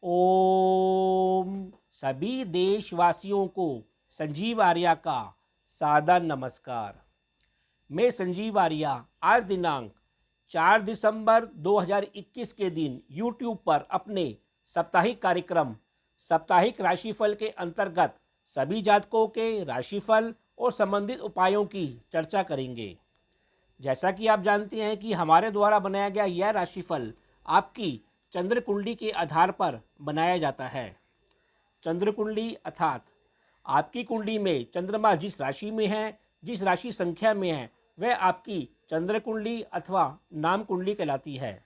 ओम सभी देशवासियों को संजीव आर्या का सादर नमस्कार। मैं संजीव आर्या आज दिनांक 4 दिसंबर 2021 के दिन YouTube पर अपने साप्ताहिक कार्यक्रम साप्ताहिक राशिफल के अंतर्गत सभी जातकों के राशिफल और संबंधित उपायों की चर्चा करेंगे। जैसा कि आप जानते हैं कि हमारे द्वारा बनाया गया यह राशिफल आपकी चंद्र कुंडली के आधार पर बनाया जाता है। चंद्र कुंडली अर्थात आपकी कुंडली में चंद्रमा जिस राशि में है, जिस राशि संख्या में है, वह आपकी चंद्र कुंडली अथवा नाम कुंडली कहलाती है।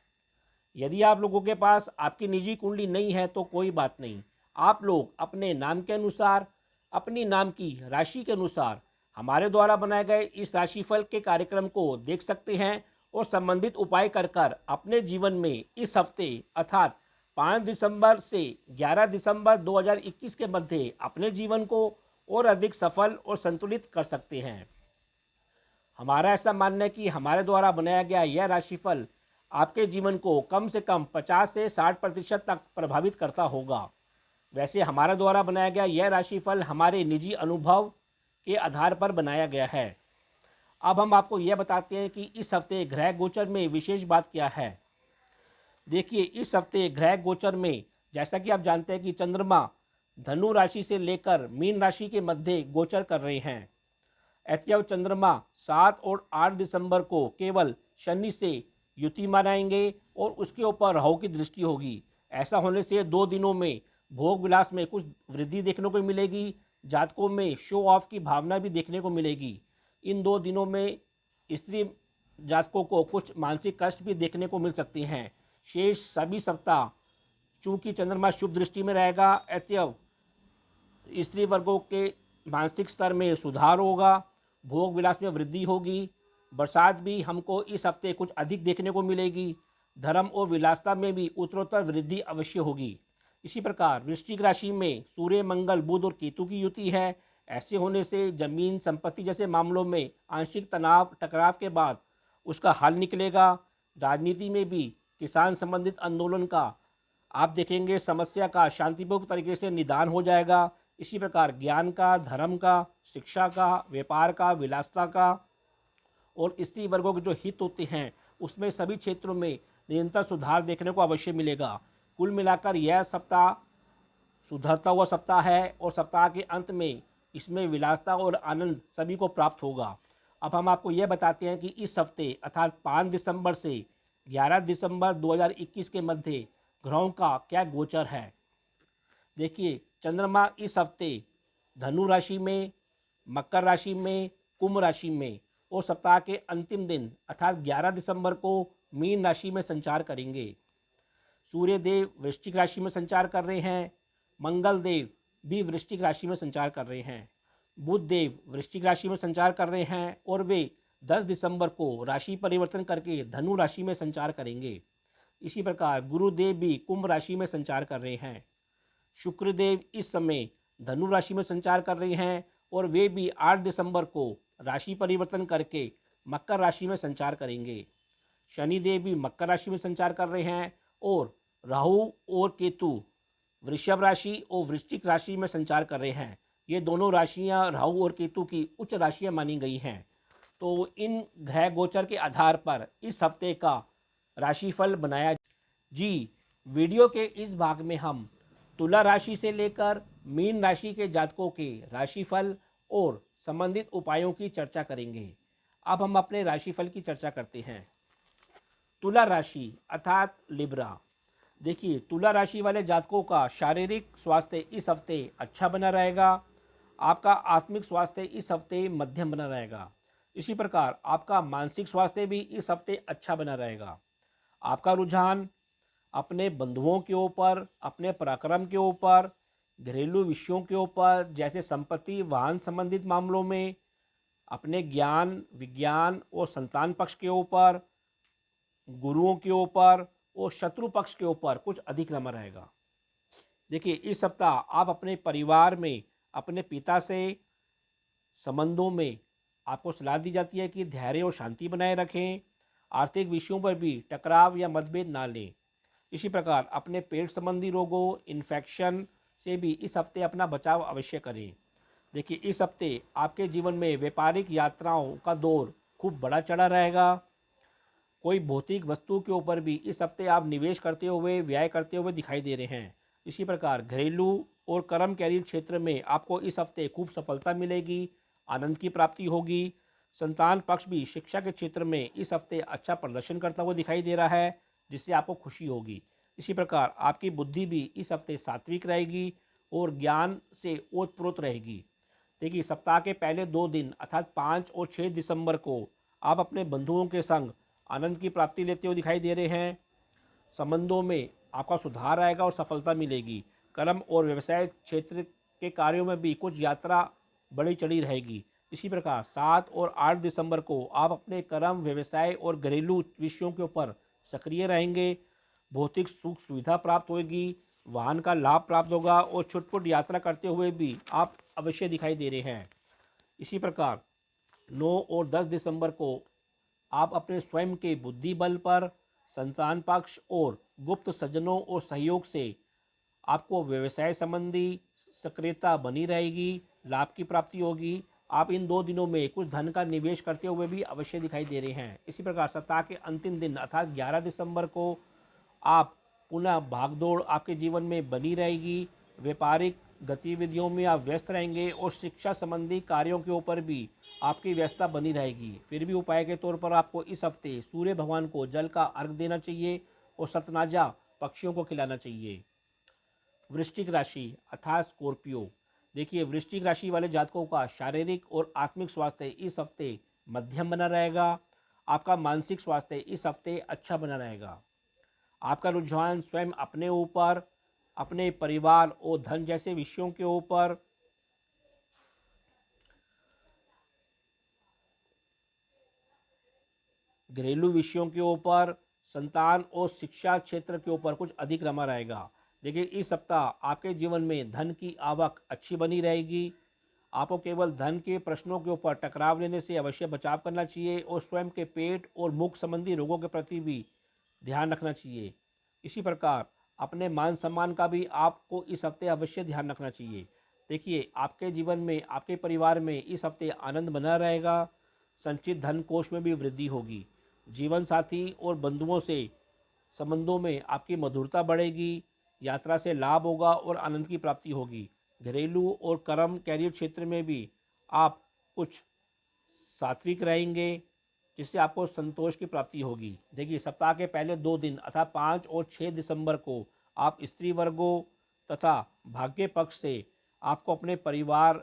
यदि आप लोगों के पास आपकी निजी कुंडली नहीं है तो कोई बात नहीं, आप लोग अपने नाम के अनुसार, अपनी नाम की राशि के अनुसार हमारे द्वारा बनाए गए इस राशिफल के कार्यक्रम को देख सकते हैं और संबंधित उपाय कर कर अपने जीवन में इस हफ्ते अर्थात 5 दिसंबर से 11 दिसंबर 2021 के मध्य अपने जीवन को और अधिक सफल और संतुलित कर सकते हैं। हमारा ऐसा मानना है कि हमारे द्वारा बनाया गया यह राशिफल आपके जीवन को कम से कम 50 से 60% तक प्रभावित करता होगा। वैसे हमारे द्वारा बनाया गया यह राशिफल हमारे निजी अनुभव के आधार पर बनाया गया है। अब हम आपको यह बताते हैं कि इस हफ्ते ग्रह गोचर में विशेष बात क्या है। देखिए, इस हफ्ते ग्रह गोचर में जैसा कि आप जानते हैं कि चंद्रमा धनु राशि से लेकर मीन राशि के मध्य गोचर कर रहे हैं। अतएव चंद्रमा 7 और 8 दिसंबर को केवल शनि से युति मनाएंगे और उसके ऊपर राहु की दृष्टि होगी। ऐसा होने से 2 दिनों में भोग विलास में कुछ वृद्धि देखने को मिलेगी। जातकों में शो ऑफ की भावना भी देखने को मिलेगी। इन 2 दिनों में स्त्री जातकों को कुछ मानसिक कष्ट भी देखने को मिल सकते हैं। शेष सभी सप्ताह चूंकि चंद्रमा शुभ दृष्टि में रहेगा, अतएव स्त्री वर्गों के मानसिक स्तर में सुधार होगा, भोग विलास में वृद्धि होगी। बरसात भी हमको इस हफ्ते कुछ अधिक देखने को मिलेगी। धर्म और विलासता में भी उत्तरोत्तर वृद्धि अवश्य होगी। इसी प्रकार वृश्चिक राशि में सूर्य, मंगल, बुध और केतु की युति है। ऐसे होने से जमीन संपत्ति जैसे मामलों में आंशिक तनाव टकराव के बाद उसका हल निकलेगा। राजनीति में भी किसान संबंधित आंदोलन का आप देखेंगे समस्या का शांतिपूर्ण तरीके से निदान हो जाएगा। इसी प्रकार ज्ञान का, धर्म का, शिक्षा का, व्यापार का, विलासता का और स्त्री वर्गों के जो हित होते हैं उसमें सभी क्षेत्रों में निरंतर सुधार देखने को अवश्य मिलेगा। कुल मिलाकर यह सप्ताह सुधरता हुआ सप्ताह है और सप्ताह के अंत में इसमें विलासता और आनंद सभी को प्राप्त होगा। अब हम आपको यह बताते हैं कि इस हफ्ते अर्थात 5 दिसंबर से 11 दिसंबर 2021 के मध्य ग्रहों का क्या गोचर है। देखिए, चंद्रमा इस हफ्ते धनु राशि में, मकर राशि में, कुंभ राशि में और सप्ताह के अंतिम दिन अर्थात 11 दिसंबर को मीन राशि में संचार करेंगे। सूर्य देव वृश्चिक राशि में संचार कर रहे हैं। मंगल देव भी वृश्चिक राशि में संचार कर रहे हैं। बुध देव वृश्चिक राशि में संचार कर रहे हैं और वे 10 दिसंबर को राशि परिवर्तन करके धनु राशि में संचार करेंगे। इसी प्रकार गुरुदेव भी कुंभ राशि में संचार कर रहे हैं। शुक्रदेव इस समय धनु राशि में संचार कर रहे हैं और वे भी 8 दिसंबर को राशि परिवर्तन करके मकर राशि में संचार करेंगे। शनिदेव भी मकर राशि में संचार कर रहे हैं और राहु और केतु वृषभ राशि और वृश्चिक राशि में संचार कर रहे हैं। ये दोनों राशियां राहु और केतु की उच्च राशियां मानी गई हैं। तो इन ग्रह गोचर के आधार पर इस हफ्ते का राशिफल बनाया जी। वीडियो के इस भाग में हम तुला राशि से लेकर मीन राशि के जातकों के राशिफल और संबंधित उपायों की चर्चा करेंगे। अब हम अपने राशिफल की चर्चा करते हैं। तुला राशि अर्थात लिब्रा। देखिए, तुला राशि वाले जातकों का शारीरिक स्वास्थ्य इस हफ्ते अच्छा बना रहेगा। आपका आत्मिक स्वास्थ्य इस हफ्ते मध्यम बना रहेगा। इसी प्रकार आपका मानसिक स्वास्थ्य भी इस हफ्ते अच्छा बना रहेगा। आपका रुझान अपने बंधुओं के ऊपर, अपने पराक्रम के ऊपर, घरेलू विषयों के ऊपर जैसे संपत्ति, वाहन संबंधित मामलों में, अपने ज्ञान, विज्ञान और संतान पक्ष के ऊपर, गुरुओं के ऊपर और शत्रु पक्ष के ऊपर कुछ अधिक नमा रहेगा। देखिए, इस सप्ताह आप अपने परिवार में अपने पिता से संबंधों में आपको सलाह दी जाती है कि धैर्य और शांति बनाए रखें। आर्थिक विषयों पर भी टकराव या मतभेद ना लें। इसी प्रकार अपने पेट संबंधी रोगों, इन्फेक्शन से भी इस हफ्ते अपना बचाव अवश्य करें। देखिए, इस हफ्ते आपके जीवन में व्यापारिक यात्राओं का दौर खूब बड़ा चढ़ा रहेगा। कोई भौतिक वस्तु के ऊपर भी इस हफ्ते आप निवेश करते हुए, व्यय करते हुए दिखाई दे रहे हैं। इसी प्रकार घरेलू और कर्म कैरियर क्षेत्र में आपको इस हफ्ते खूब सफलता मिलेगी, आनंद की प्राप्ति होगी। संतान पक्ष भी शिक्षा के क्षेत्र में इस हफ्ते अच्छा प्रदर्शन करता हुआ दिखाई दे रहा है, जिससे आपको खुशी होगी। इसी प्रकार आपकी बुद्धि भी इस हफ्ते सात्विक रहेगी और ज्ञान से ओतप्रोत रहेगी। देखिए, सप्ताह के पहले 2 दिन अर्थात 5 और 6 दिसंबर को आप अपने बंधुओं के संग आनंद की प्राप्ति लेते हुए दिखाई दे रहे हैं। संबंधों में आपका सुधार आएगा और सफलता मिलेगी। कर्म और व्यवसाय क्षेत्र के कार्यों में भी कुछ यात्रा बड़ी चढ़ी रहेगी। इसी प्रकार 7 और 8 दिसंबर को आप अपने कर्म, व्यवसाय और घरेलू विषयों के ऊपर सक्रिय रहेंगे। भौतिक सुख सुविधा प्राप्त होगी, वाहन का लाभ प्राप्त होगा और छुटपुट यात्रा करते हुए भी आप अवश्य दिखाई दे रहे हैं। इसी प्रकार 9 और 10 दिसंबर को आप अपने स्वयं के बुद्धि बल पर, संतान पक्ष और गुप्त सज्जनों और सहयोग से आपको व्यवसाय संबंधी सक्रियता बनी रहेगी, लाभ की प्राप्ति होगी। आप इन 2 दिनों में कुछ धन का निवेश करते हुए भी अवश्य दिखाई दे रहे हैं। इसी प्रकार सप्ताह के अंतिम दिन अर्थात 11 दिसंबर को आप पुनः भागदौड़ आपके जीवन में बनी रहेगी। व्यापारिक गतिविधियों में आप व्यस्त रहेंगे और शिक्षा संबंधी कार्यों के ऊपर भी आपकी व्यस्तता बनी रहेगी। फिर भी उपाय के तौर पर आपको इस हफ्ते सूर्य भगवान को जल का अर्घ देना चाहिए और सतनाजा पक्षियों को खिलाना चाहिए। वृश्चिक राशि अर्थात स्कॉर्पियो। देखिए, वृश्चिक राशि वाले जातकों का शारीरिक और आत्मिक स्वास्थ्य इस हफ्ते मध्यम बना रहेगा। आपका मानसिक स्वास्थ्य इस हफ्ते अच्छा बना रहेगा। आपका रुझान स्वयं अपने ऊपर, अपने परिवार और धन जैसे विषयों के ऊपर, घरेलू विषयों के ऊपर, संतान और शिक्षा क्षेत्र के ऊपर कुछ अधिक रमा रहेगा। देखिए, इस सप्ताह आपके जीवन में धन की आवक अच्छी बनी रहेगी। आपको केवल धन के प्रश्नों के ऊपर टकराव लेने से अवश्य बचाव करना चाहिए और स्वयं के पेट और मुख संबंधी रोगों के प्रति भी ध्यान रखना चाहिए। इसी प्रकार अपने मान सम्मान का भी आपको इस हफ्ते अवश्य ध्यान रखना चाहिए। देखिए, आपके जीवन में, आपके परिवार में इस हफ्ते आनंद बना रहेगा। संचित धन कोष में भी वृद्धि होगी। जीवन साथी और बंधुओं से संबंधों में आपकी मधुरता बढ़ेगी। यात्रा से लाभ होगा और आनंद की प्राप्ति होगी। घरेलू और कर्म कैरियर क्षेत्र में भी आप कुछ सात्विक रहेंगे, जिससे आपको संतोष की प्राप्ति होगी। देखिए, सप्ताह के पहले 2 दिन अर्थात 5 और 6 दिसंबर को आप स्त्री वर्गों तथा भाग्य पक्ष से आपको अपने परिवार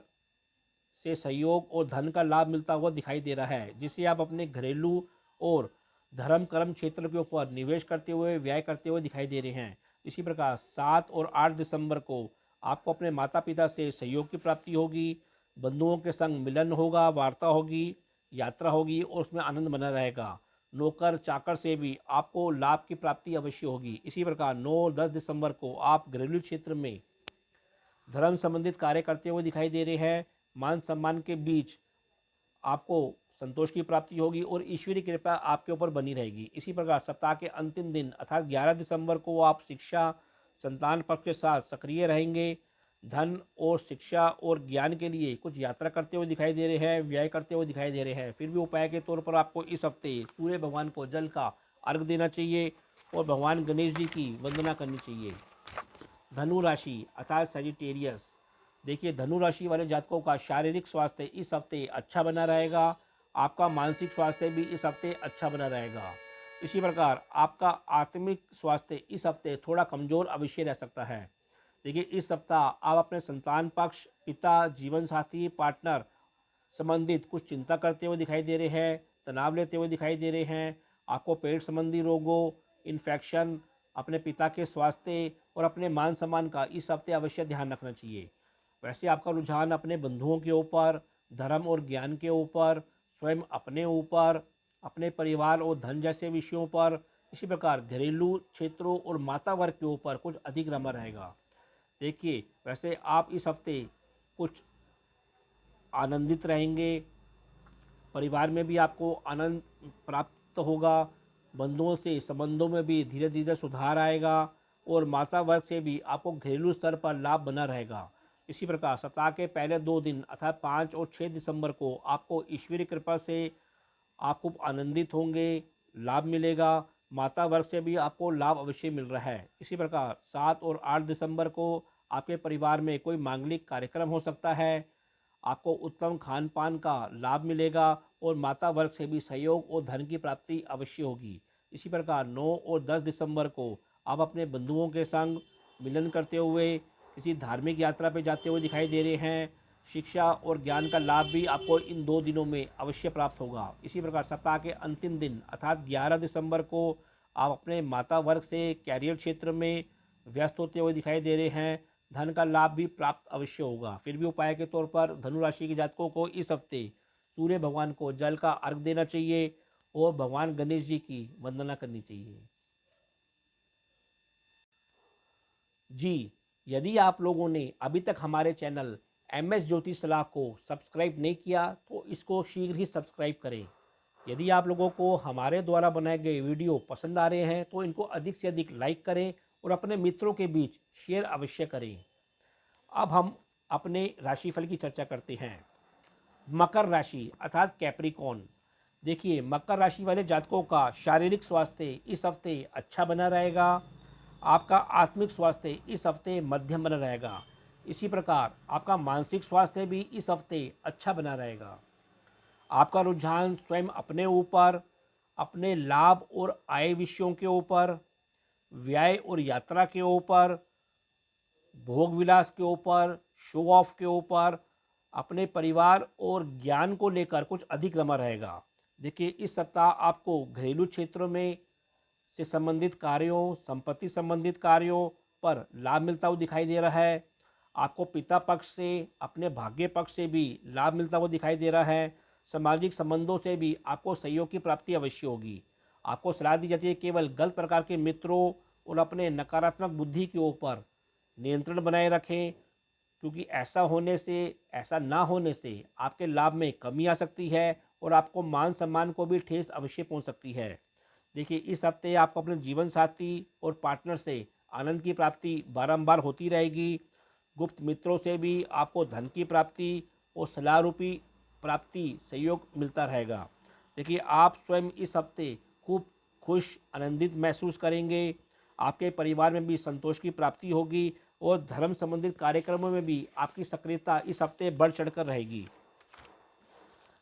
से सहयोग और धन का लाभ मिलता हुआ दिखाई दे रहा है, जिससे आप अपने घरेलू और धर्म कर्म क्षेत्र के ऊपर निवेश करते हुए, व्यय करते हुए दिखाई दे रहे हैं। इसी प्रकार 7 और 8 दिसंबर को आपको अपने माता पिता से सहयोग की प्राप्ति होगी। बंधुओं के संग मिलन होगा, वार्ता होगी, यात्रा होगी और उसमें आनंद बना रहेगा। नौकर चाकर से भी आपको लाभ की प्राप्ति अवश्य होगी। इसी प्रकार 9 और 10 दिसंबर को आप घरेलू क्षेत्र में धर्म संबंधित कार्य करते हुए दिखाई दे रहे हैं। मान सम्मान के बीच आपको संतोष की प्राप्ति होगी और ईश्वरीय कृपा आपके ऊपर बनी रहेगी। इसी प्रकार सप्ताह के अंतिम दिन अर्थात 11 दिसंबर को आप शिक्षा, संतान पक्ष के साथ सक्रिय रहेंगे। धन और शिक्षा और ज्ञान के लिए कुछ यात्रा करते हुए दिखाई दे रहे हैं, व्यय करते हुए दिखाई दे रहे हैं। फिर भी उपाय के तौर पर आपको इस हफ्ते सूर्य भगवान को जल का अर्घ देना चाहिए और भगवान गणेश जी की वंदना करनी चाहिए। धनु राशि अर्थात सजिटेरियस। देखिए, धनु राशि वाले जातकों का शारीरिक स्वास्थ्य इस हफ्ते अच्छा बना रहेगा। आपका मानसिक स्वास्थ्य भी इस हफ्ते अच्छा बना रहेगा। इसी प्रकार आपका आत्मिक स्वास्थ्य इस हफ्ते थोड़ा कमज़ोर अवश्य रह सकता है। देखिए, इस सप्ताह आप अपने संतान पक्ष, पिता, जीवन साथी, पार्टनर संबंधित कुछ चिंता करते हुए दिखाई दे रहे हैं, तनाव लेते हुए दिखाई दे रहे हैं। आपको पेट संबंधी रोगों, इन्फेक्शन, अपने पिता के स्वास्थ्य और अपने मान सम्मान का इस हफ्ते अवश्य ध्यान रखना चाहिए। वैसे आपका रुझान अपने बंधुओं के ऊपर, धर्म और ज्ञान के ऊपर, स्वयं अपने ऊपर, अपने परिवार और धन जैसे विषयों पर, इसी प्रकार घरेलू क्षेत्रों और माता वर्ग के ऊपर कुछ अधिक रमा रहेगा। देखिए, वैसे आप इस हफ्ते कुछ आनंदित रहेंगे। परिवार में भी आपको आनंद प्राप्त होगा। बंधुओं से संबंधों में भी धीरे धीरे सुधार आएगा और माता वर्ग से भी आपको घरेलू स्तर पर लाभ बना रहेगा। इसी प्रकार सप्ताह के पहले 2 दिन अर्थात 5 और 6 दिसंबर को आपको ईश्वरीय कृपा से आप खूब आनंदित होंगे, लाभ मिलेगा। माता वर्ग से भी आपको लाभ अवश्य मिल रहा है। इसी प्रकार 7 और 8 दिसंबर को आपके परिवार में कोई मांगलिक कार्यक्रम हो सकता है, आपको उत्तम खान पान का लाभ मिलेगा और माता वर्ग से भी सहयोग और धन की प्राप्ति अवश्य होगी। इसी प्रकार 9 और 10 दिसंबर को आप अपने बंधुओं के संग मिलन करते हुए किसी धार्मिक यात्रा पर जाते हुए दिखाई दे रहे हैं। शिक्षा और ज्ञान का लाभ भी आपको इन 2 दिनों में अवश्य प्राप्त होगा। इसी प्रकार सप्ताह के अंतिम दिन अर्थात 11 दिसंबर को आप अपने माता वर्ग से कैरियर क्षेत्र में व्यस्त होते हुए दिखाई दे रहे हैं। धन का लाभ भी प्राप्त अवश्य होगा। फिर भी उपाय के तौर पर धनु राशि के जातकों को इस हफ्ते सूर्य भगवान को जल का अर्घ देना चाहिए और भगवान गणेश जी की वंदना करनी चाहिए। जी, यदि आप लोगों ने अभी तक हमारे चैनल MS ज्योतिष सलाह को सब्सक्राइब नहीं किया तो इसको शीघ्र ही सब्सक्राइब करें। यदि आप लोगों को हमारे द्वारा बनाए गए वीडियो पसंद आ रहे हैं तो इनको अधिक से अधिक लाइक करें और अपने मित्रों के बीच शेयर अवश्य करें। अब हम अपने राशिफल की चर्चा करते हैं। मकर राशि अर्थात कैप्रिकॉन। देखिए, मकर राशि वाले जातकों का शारीरिक स्वास्थ्य इस हफ्ते अच्छा बना रहेगा। आपका आत्मिक स्वास्थ्य इस हफ्ते मध्यम बना रहेगा। इसी प्रकार आपका मानसिक स्वास्थ्य भी इस हफ्ते अच्छा बना रहेगा। आपका रुझान स्वयं अपने ऊपर, अपने लाभ और आय विषयों के ऊपर, व्यय और यात्रा के ऊपर, भोग विलास के ऊपर, शो ऑफ के ऊपर, अपने परिवार और ज्ञान को लेकर कुछ अधिक रमा रहेगा। देखिए, इस सप्ताह आपको घरेलू क्षेत्रों में से संबंधित कार्यों, संपत्ति संबंधित कार्यों पर लाभ मिलता हुआ दिखाई दे रहा है। आपको पिता पक्ष से, अपने भाग्य पक्ष से भी लाभ मिलता हुआ दिखाई दे रहा है। सामाजिक संबंधों से भी आपको सहयोग की प्राप्ति अवश्य होगी। आपको सलाह दी जाती है केवल गलत प्रकार के मित्रों और अपने नकारात्मक बुद्धि के ऊपर नियंत्रण बनाए रखें, क्योंकि ऐसा ना होने से आपके लाभ में कमी आ सकती है और आपको मान सम्मान को भी ठेस अवश्य पहुंच सकती है। देखिए, इस हफ्ते आपको अपने जीवन साथी और पार्टनर से आनंद की प्राप्ति बारंबार होती रहेगी। गुप्त मित्रों से भी आपको धन की प्राप्ति और सलाह रूपी प्राप्ति सहयोग मिलता रहेगा। देखिए, आप स्वयं इस हफ्ते खूब खुश आनंदित महसूस करेंगे। आपके परिवार में भी संतोष की प्राप्ति होगी और धर्म संबंधित कार्यक्रमों में भी आपकी सक्रियता इस हफ्ते बढ़ चढ़कर रहेगी।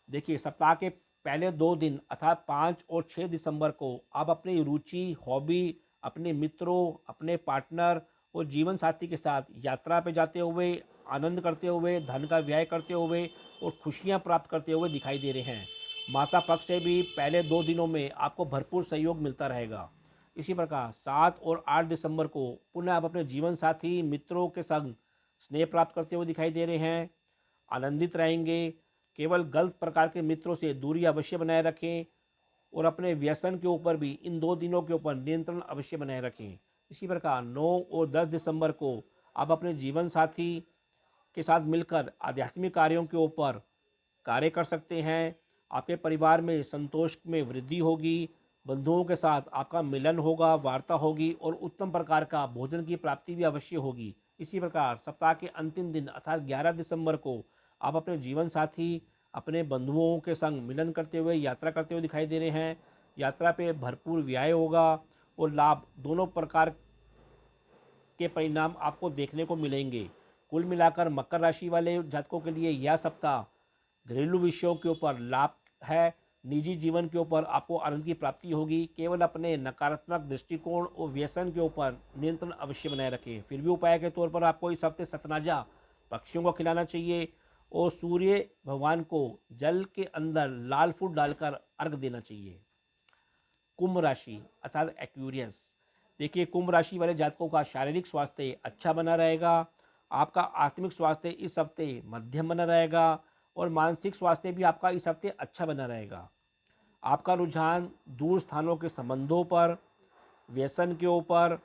देखिए, सप्ताह के पहले 2 दिन अर्थात 5 और 6 दिसंबर को आप अपनी रुचि, हॉबी, अपने मित्रों, अपने पार्टनर और जीवन साथी के साथ यात्रा पे जाते हुए, आनंद करते हुए, धन का व्यय करते हुए और खुशियां प्राप्त करते हुए दिखाई दे रहे हैं। माता पक्ष से भी पहले 2 दिनों में आपको भरपूर सहयोग मिलता रहेगा। इसी प्रकार 7 और 8 दिसंबर को पुनः आप अपने जीवन साथी, मित्रों के संग स्नेह प्राप्त करते हुए दिखाई दे रहे हैं, आनंदित रहेंगे। केवल गलत प्रकार के मित्रों से दूरी अवश्य बनाए रखें और अपने व्यसन के ऊपर भी इन 2 दिनों के ऊपर नियंत्रण अवश्य बनाए रखें। इसी प्रकार 9 और 10 दिसंबर को आप अपने जीवन साथी के साथ मिलकर आध्यात्मिक कार्यों के ऊपर कार्य कर सकते हैं। आपके परिवार में संतोष में वृद्धि होगी, बंधुओं के साथ आपका मिलन होगा, वार्ता होगी और उत्तम प्रकार का भोजन की प्राप्ति भी अवश्य होगी। इसी प्रकार सप्ताह के अंतिम दिन अर्थात 11 दिसंबर को आप अपने जीवन साथी, अपने बंधुओं के संग मिलन करते हुए, यात्रा करते हुए दिखाई दे रहे हैं। यात्रा पे भरपूर व्यय होगा और लाभ दोनों प्रकार के परिणाम आपको देखने को मिलेंगे। कुल मिलाकर मकर राशि वाले जातकों के लिए यह सप्ताह घरेलू विषयों के ऊपर लाभ है। निजी जीवन के ऊपर आपको आनंद की प्राप्ति होगी। केवल अपने नकारात्मक दृष्टिकोण और व्यसन के ऊपर नियंत्रण अवश्य बनाए रखें। फिर भी उपाय के तौर पर आपको इस हफ्ते सतनाजा पक्षियों को खिलाना चाहिए और सूर्य भगवान को जल के अंदर लाल फूल डालकर अर्घ देना चाहिए। कुंभ राशि अर्थात एक्वेरियस। देखिए, कुंभ राशि वाले जातकों का शारीरिक स्वास्थ्य अच्छा बना रहेगा। आपका आत्मिक स्वास्थ्य इस हफ्ते मध्यम बना रहेगा और मानसिक स्वास्थ्य भी आपका इस हफ्ते अच्छा बना रहेगा। आपका रुझान दूर स्थानों के संबंधों पर, व्यसन के ऊपर,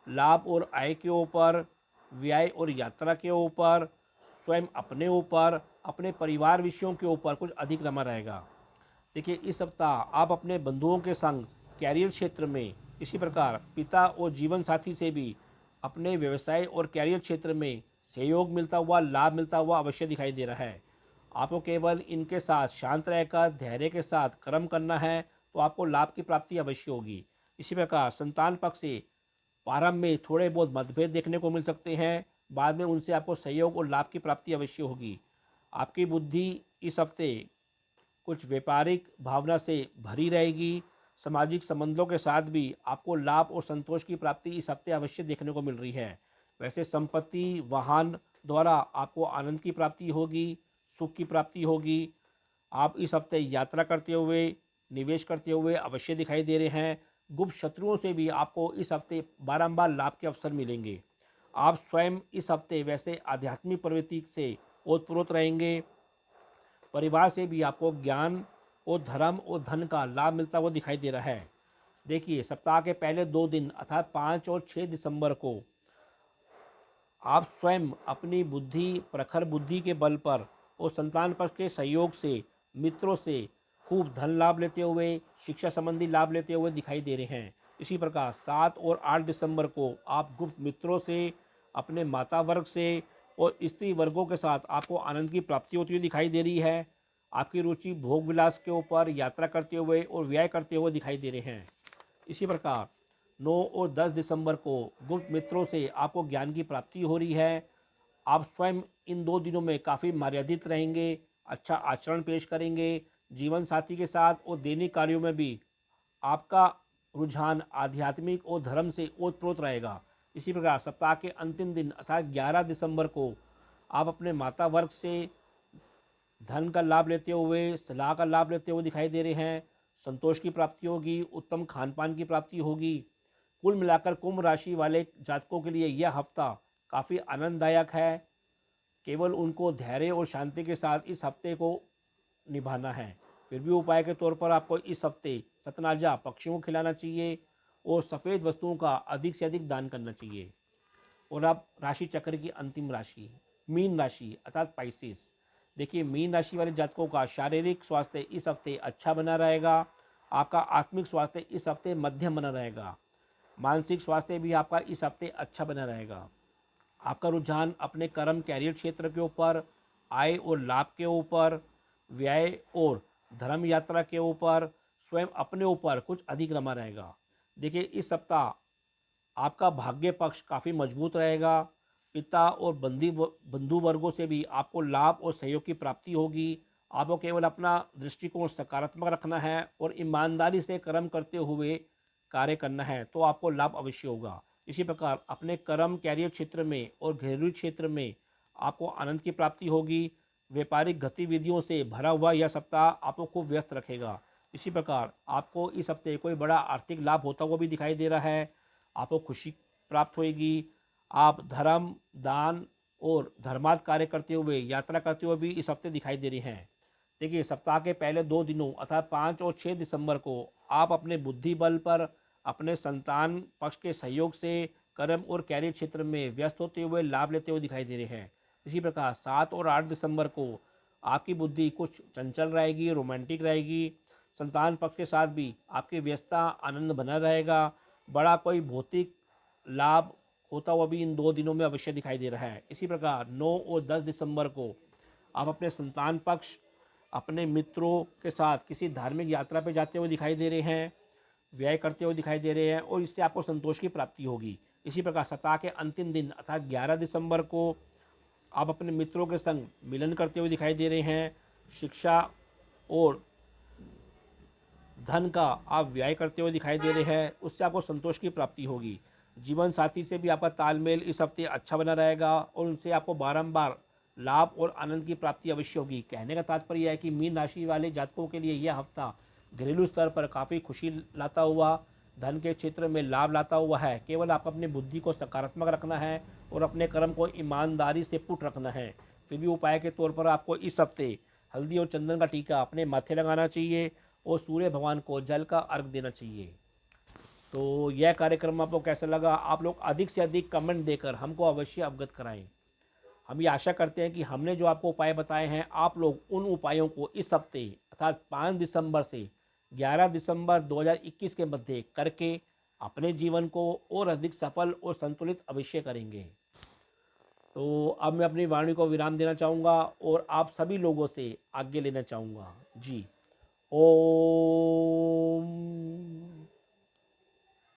लाभ और आय के ऊपर, व्यय और यात्रा के ऊपर, स्वयं अपने ऊपर, अपने परिवार विषयों के ऊपर कुछ अधिक रमा रहेगा। देखिए, इस सप्ताह आप अपने बंधुओं के संग कैरियर क्षेत्र में, इसी प्रकार पिता और जीवन साथी से भी अपने व्यवसाय और कैरियर क्षेत्र में सहयोग मिलता हुआ, लाभ मिलता हुआ अवश्य दिखाई दे रहा है। आपको केवल इनके साथ शांत रहकर धैर्य के साथ कर्म करना है, तो आपको लाभ की प्राप्ति अवश्य होगी। इसी प्रकार संतान पक्ष से प्रारंभ में थोड़े बहुत मतभेद देखने को मिल सकते हैं, बाद में उनसे आपको सहयोग और लाभ की प्राप्ति अवश्य होगी। आपकी बुद्धि इस हफ्ते कुछ व्यापारिक भावना से भरी रहेगी। सामाजिक संबंधों के साथ भी आपको लाभ और संतोष की प्राप्ति इस हफ्ते अवश्य देखने को मिल रही है। वैसे संपत्ति, वाहन द्वारा आपको आनंद की प्राप्ति होगी, सुख की प्राप्ति होगी। आप इस हफ्ते यात्रा करते हुए, निवेश करते हुए अवश्य दिखाई दे रहे हैं। गुप्त शत्रुओं से भी आपको इस हफ्ते बारंबार लाभ के अवसर मिलेंगे। आप स्वयं इस हफ्ते वैसे आध्यात्मिक प्रवृत्ति से ओतप्रोत रहेंगे। परिवार से भी आपको ज्ञान और धर्म और धन का लाभ मिलता हुआ दिखाई दे रहा है। देखिए, सप्ताह के पहले 2 दिन अर्थात 5 और 6 दिसंबर को आप स्वयं अपनी बुद्धि, प्रखर बुद्धि के बल पर और संतान पक्ष के सहयोग से, मित्रों से खूब धन लाभ लेते हुए, शिक्षा संबंधी लाभ लेते हुए दिखाई दे रहे हैं। इसी प्रकार 7 और 8 दिसंबर को आप गुप्त मित्रों से, अपने माता वर्ग से और स्त्री वर्गों के साथ आपको आनंद की प्राप्ति होती हुई दिखाई दे रही है। आपकी रुचि भोग विलास के ऊपर यात्रा करते हुए और व्यय करते हुए दिखाई दे रहे हैं। इसी प्रकार 9 और 10 दिसंबर को गुप्त मित्रों से आपको ज्ञान की प्राप्ति हो रही है। आप स्वयं इन 2 दिनों में काफ़ी मर्यादित रहेंगे, अच्छा आचरण पेश करेंगे। जीवन साथी के साथ और दैनिक कार्यों में भी आपका रुझान आध्यात्मिक और धर्म से ओतप्रोत रहेगा। इसी प्रकार सप्ताह के अंतिम दिन अर्थात 11 दिसंबर को आप अपने माता वर्ग से धन का लाभ लेते हुए, सलाह का लाभ लेते हुए दिखाई दे रहे हैं। संतोष की प्राप्ति होगी, उत्तम खान पान की प्राप्ति होगी। कुल मिलाकर कुंभ राशि वाले जातकों के लिए यह हफ्ता काफ़ी आनंददायक है। केवल उनको धैर्य और शांति के साथ इस हफ्ते को निभाना है। फिर भी उपाय के तौर पर आपको इस हफ्ते सतनाजा पक्षियों को खिलाना चाहिए और सफ़ेद वस्तुओं का अधिक से अधिक दान करना चाहिए। और अब राशि चक्र की अंतिम राशि मीन राशि अर्थात पाइसेस। देखिए, मीन राशि वाले जातकों का शारीरिक स्वास्थ्य इस हफ्ते अच्छा बना रहेगा। आपका आत्मिक स्वास्थ्य इस हफ्ते मध्यम बना रहेगा। मानसिक स्वास्थ्य भी आपका इस हफ्ते अच्छा बना रहेगा। आपका रुझान अपने कर्म कैरियर क्षेत्र के ऊपर, आय और लाभ के ऊपर, व्यय और धर्म यात्रा के ऊपर, स्वयं अपने ऊपर कुछ अधिक रमा रहेगा। देखिए, इस सप्ताह आपका भाग्य पक्ष काफ़ी मजबूत रहेगा। पिता और बंधु वर्गों से भी आपको लाभ और सहयोग की प्राप्ति होगी। आपको केवल अपना दृष्टिकोण सकारात्मक रखना है और ईमानदारी से कर्म करते हुए कार्य करना है, तो आपको लाभ अवश्य होगा। इसी प्रकार अपने कर्म कैरियर क्षेत्र में और घरेलू क्षेत्र में आपको आनंद की प्राप्ति होगी। व्यापारिक गतिविधियों से भरा हुआ यह सप्ताह आपको खूब व्यस्त रखेगा। इसी प्रकार आपको इस हफ्ते कोई बड़ा आर्थिक लाभ होता हुआ भी दिखाई दे रहा है। आपको खुशी प्राप्त होगी। आप धर्म, दान और धर्मार्थ कार्य करते हुए, यात्रा करते हुए भी इस हफ्ते दिखाई दे रहे हैं। देखिए, सप्ताह के पहले 2 दिनों अर्थात 5 और 6 दिसंबर को आप अपने बुद्धि बल पर, अपने संतान पक्ष के सहयोग से कर्म और कैरियर क्षेत्र में व्यस्त होते हुए लाभ लेते हुए दिखाई दे रहे हैं। इसी प्रकार 7 और 8 दिसंबर को आपकी बुद्धि कुछ चंचल रहेगी, रोमांटिक रहेगी। संतान पक्ष के साथ भी आपकी व्यस्तता, आनंद बना रहेगा। बड़ा कोई भौतिक लाभ होता हुआ भी इन 2 दिनों में अवश्य दिखाई दे रहा है। इसी प्रकार 9 और 10 दिसंबर को आप अपने संतान पक्ष, अपने मित्रों के साथ किसी धार्मिक यात्रा पर जाते हुए दिखाई दे रहे हैं, व्यय करते हुए दिखाई दे रहे हैं और इससे आपको संतोष की प्राप्ति होगी। इसी प्रकार सप्ताह के अंतिम दिन अर्थात 11 दिसंबर को आप अपने मित्रों के संग मिलन करते हुए दिखाई दे रहे हैं। शिक्षा और धन का आप व्यय करते हुए दिखाई दे रहे हैं, उससे आपको संतोष की प्राप्ति होगी। जीवन साथी से भी आपका तालमेल इस हफ्ते अच्छा बना रहेगा और उनसे आपको बारंबार लाभ और आनंद की प्राप्ति अवश्य होगी। कहने का तात्पर्य है कि मीन राशि वाले जातकों के लिए यह हफ्ता घरेलू स्तर पर काफ़ी खुशी लाता हुआ, धन के क्षेत्र में लाभ लाता हुआ है। केवल आप अपनी बुद्धि को सकारात्मक रखना है और अपने कर्म को ईमानदारी से पुट रखना है। फिर भी उपाय के तौर पर आपको इस हफ्ते हल्दी और चंदन का टीका अपने माथे लगाना चाहिए और सूर्य भगवान को जल का अर्घ देना चाहिए। तो यह कार्यक्रम आपको कैसा लगा? आप लोग अधिक से अधिक कमेंट देकर हमको अवश्य अवगत कराएं। हम ये आशा करते हैं कि हमने जो आपको उपाय बताए हैं, आप लोग उन उपायों को इस हफ्ते अर्थात 5 दिसंबर से 11 दिसंबर 2021 के मध्य करके अपने जीवन को और अधिक सफल और संतुलित अवश्य करेंगे। तो अब मैं अपनी वाणी को विराम देना चाहूँगा और आप सभी लोगों से आज्ञा लेना चाहूँगा। जी। ओम।